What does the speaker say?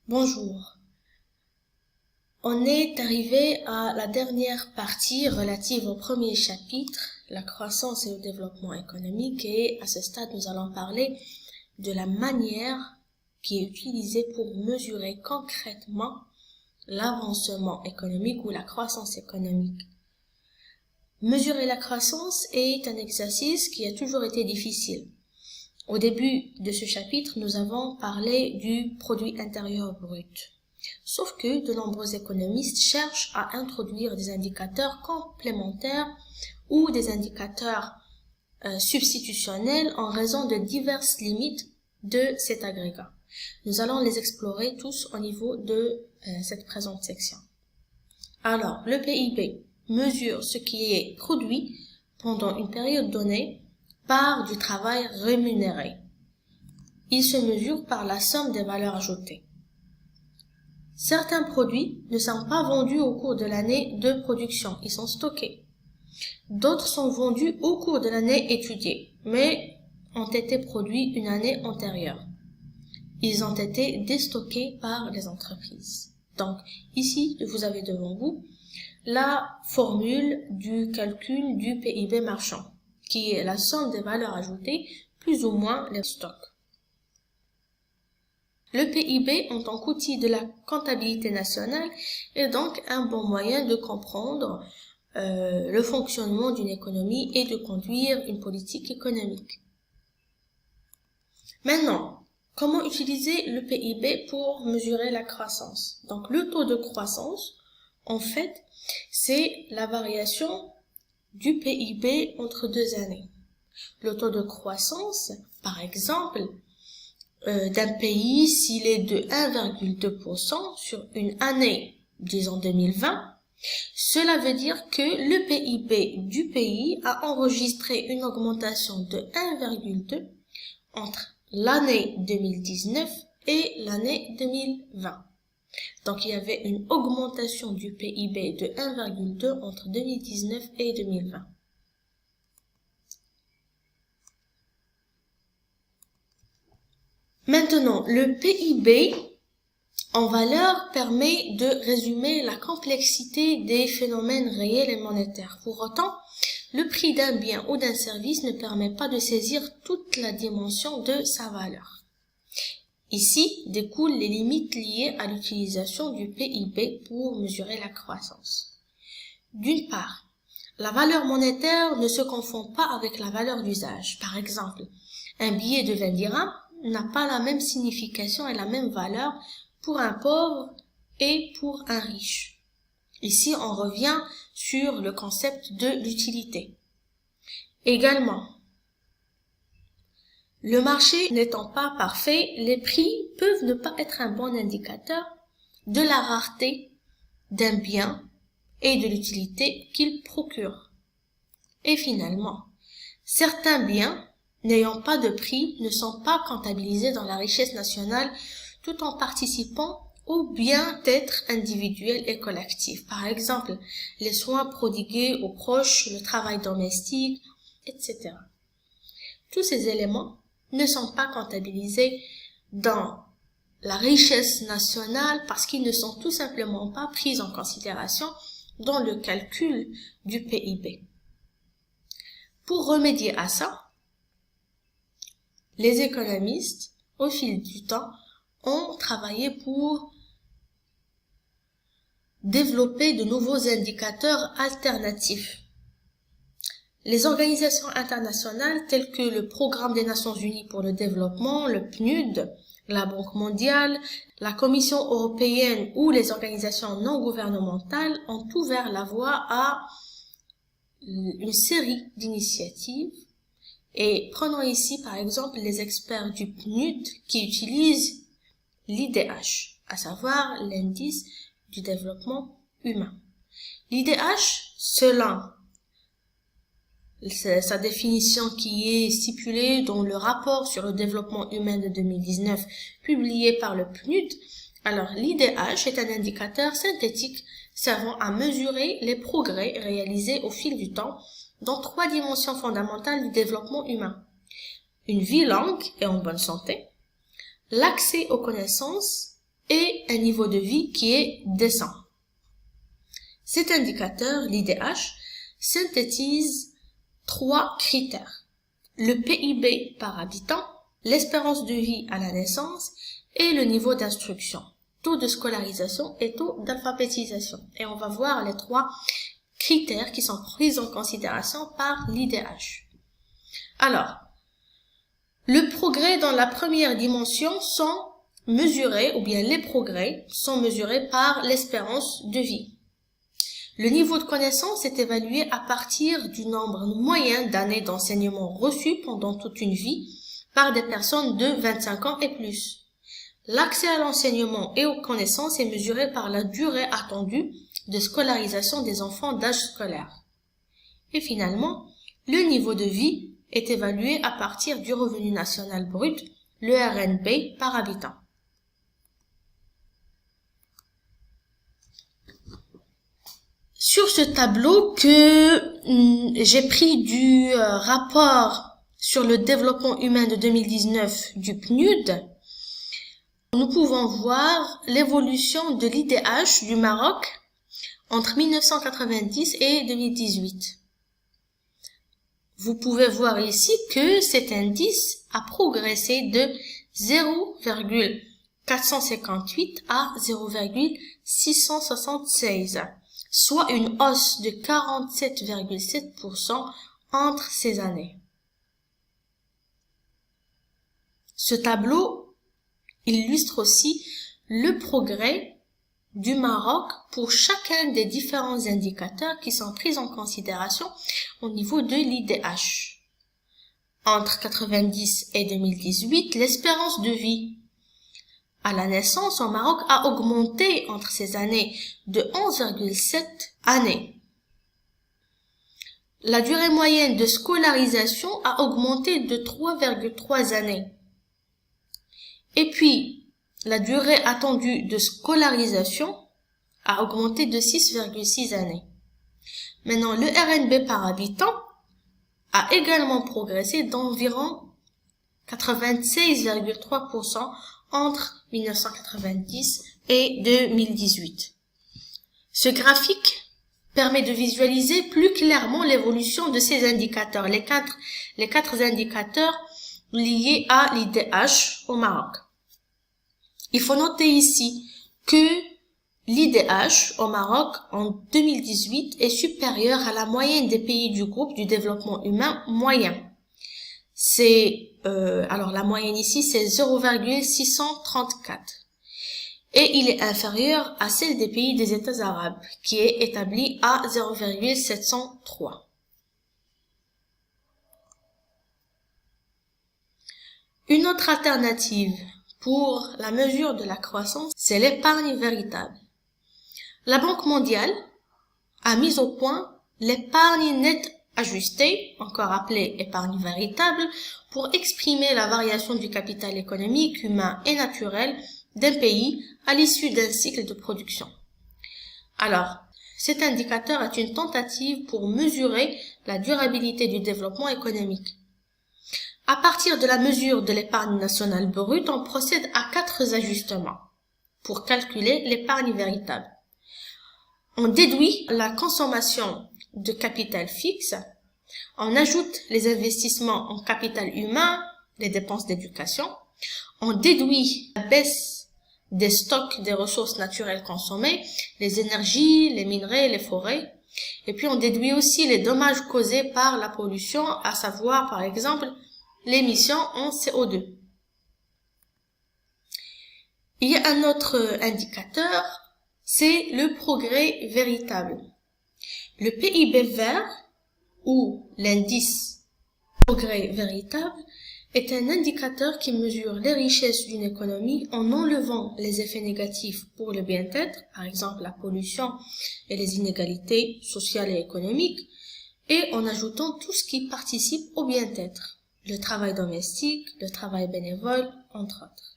Bonjour. On est arrivé à la dernière partie relative au premier chapitre, la croissance et le développement économique, et à ce stade, nous allons parler de la manière qui est utilisée pour mesurer concrètement l'avancement économique ou la croissance économique. Mesurer la croissance est un exercice qui a toujours été difficile. Au début de ce chapitre, nous avons parlé du produit intérieur brut. Sauf que de nombreux économistes cherchent à introduire des indicateurs complémentaires ou des indicateurs substitutionnels en raison de diverses limites de cet agrégat. Nous allons les explorer tous au niveau de cette présente section. Alors, le PIB mesure ce qui est produit pendant une période donnée par du travail rémunéré. Il se mesure par la somme des valeurs ajoutées. Certains produits ne sont pas vendus au cours de l'année de production, ils sont stockés. D'autres sont vendus au cours de l'année étudiée, mais ont été produits une année antérieure. Ils ont été déstockés par les entreprises. Donc, ici, vous avez devant vous la formule du calcul du PIB marchand, qui est la somme des valeurs ajoutées plus ou moins les stocks. Le PIB, en tant qu'outil de la comptabilité nationale, est donc un bon moyen de comprendre le fonctionnement d'une économie et de conduire une politique économique. Maintenant, comment utiliser le PIB pour mesurer la croissance? Donc, le taux de croissance, en fait, c'est la variation du PIB entre deux années. Le taux de croissance, par exemple, d'un pays, s'il est de 1,2% sur une année, disons 2020, cela veut dire que le PIB du pays a enregistré une augmentation de 1,2 entre l'année 2019 et l'année 2020. Donc, il y avait une augmentation du PIB de 1,2 entre 2019 et 2020. Maintenant, le PIB en valeur permet de résumer la complexité des phénomènes réels et monétaires. Pour autant, le prix d'un bien ou d'un service ne permet pas de saisir toute la dimension de sa valeur. Ici découlent les limites liées à l'utilisation du PIB pour mesurer la croissance. D'une part, la valeur monétaire ne se confond pas avec la valeur d'usage. Par exemple, un billet de 20 dirhams n'a pas la même signification et la même valeur pour un pauvre et pour un riche. Ici, on revient sur le concept de l'utilité. Également, le marché n'étant pas parfait, les prix peuvent ne pas être un bon indicateur de la rareté d'un bien et de l'utilité qu'il procure. Et finalement, certains biens n'ayant pas de prix ne sont pas comptabilisés dans la richesse nationale tout en participant au bien-être individuel et collectif. Par exemple, les soins prodigués aux proches, le travail domestique, etc. Tous ces éléments ne sont pas comptabilisés dans la richesse nationale parce qu'ils ne sont tout simplement pas pris en considération dans le calcul du PIB. Pour remédier à ça, les économistes, au fil du temps, ont travaillé pour développer de nouveaux indicateurs alternatifs. Les organisations internationales telles que le Programme des Nations Unies pour le développement, le PNUD, la Banque mondiale, la Commission européenne ou les organisations non gouvernementales ont ouvert la voie à une série d'initiatives. Et prenons ici par exemple les experts du PNUD qui utilisent l'IDH, à savoir l'indice du développement humain. L'IDH, selon sa définition qui est stipulée dans le rapport sur le développement humain de 2019 publié par le PNUD, alors l'IDH est un indicateur synthétique servant à mesurer les progrès réalisés au fil du temps dans trois dimensions fondamentales du développement humain. Une vie longue et en bonne santé, l'accès aux connaissances et un niveau de vie qui est décent. Cet indicateur, l'IDH, synthétise 3 critères: le PIB par habitant, l'espérance de vie à la naissance et le niveau d'instruction, taux de scolarisation et taux d'alphabétisation. Et on va voir les 3 critères qui sont pris en considération par l'IDH. Alors, le progrès dans la première dimension sont mesurés, ou bien les progrès sont mesurés par l'espérance de vie. Le niveau de connaissance est évalué à partir du nombre moyen d'années d'enseignement reçus pendant toute une vie par des personnes de 25 ans et plus. L'accès à l'enseignement et aux connaissances est mesuré par la durée attendue de scolarisation des enfants d'âge scolaire. Et finalement, le niveau de vie est évalué à partir du revenu national brut, le RNB, par habitant. Sur ce tableau que j'ai pris du rapport sur le développement humain de 2019 du PNUD, nous pouvons voir l'évolution de l'IDH du Maroc entre 1990 et 2018. Vous pouvez voir ici que cet indice a progressé de 0,458 à 0,676, soit une hausse de 47,7% entre ces années. Ce tableau illustre aussi le progrès du Maroc pour chacun des différents indicateurs qui sont pris en considération au niveau de l'IDH. Entre 90 et 2018, l'espérance de vie à la naissance au Maroc a augmenté entre ces années de 11,7 années. La durée moyenne de scolarisation a augmenté de 3,3 années. Et puis, la durée attendue de scolarisation a augmenté de 6,6 années. Maintenant, le RNB par habitant a également progressé d'environ 96,3% entre 1990 et 2018. Ce graphique permet de visualiser plus clairement l'évolution de ces indicateurs, les quatre indicateurs liés à l'IDH au Maroc. Il faut noter ici que l'IDH au Maroc en 2018 est supérieur à la moyenne des pays du groupe du développement humain moyen. Alors la moyenne ici c'est 0,634 et il est inférieur à celle des pays des États arabes qui est établie à 0,703. Une autre alternative pour la mesure de la croissance, c'est l'épargne véritable. La Banque mondiale a mis au point l'épargne nette ajustée, encore appelée épargne véritable, pour exprimer la variation du capital économique, humain et naturel d'un pays à l'issue d'un cycle de production. Alors, cet indicateur est une tentative pour mesurer la durabilité du développement économique. À partir de la mesure de l'épargne nationale brute, on procède à 4 ajustements pour calculer l'épargne véritable. On déduit la consommation de capital fixe, on ajoute les investissements en capital humain, les dépenses d'éducation, on déduit la baisse des stocks des ressources naturelles consommées, les énergies, les minerais, les forêts, et puis on déduit aussi les dommages causés par la pollution, à savoir par exemple l'émission en CO2. Il y a un autre indicateur, c'est le progrès véritable. Le PIB vert, ou l'indice progrès véritable, est un indicateur qui mesure les richesses d'une économie en enlevant les effets négatifs pour le bien-être, par exemple la pollution et les inégalités sociales et économiques, et en ajoutant tout ce qui participe au bien-être, le travail domestique, le travail bénévole, entre autres.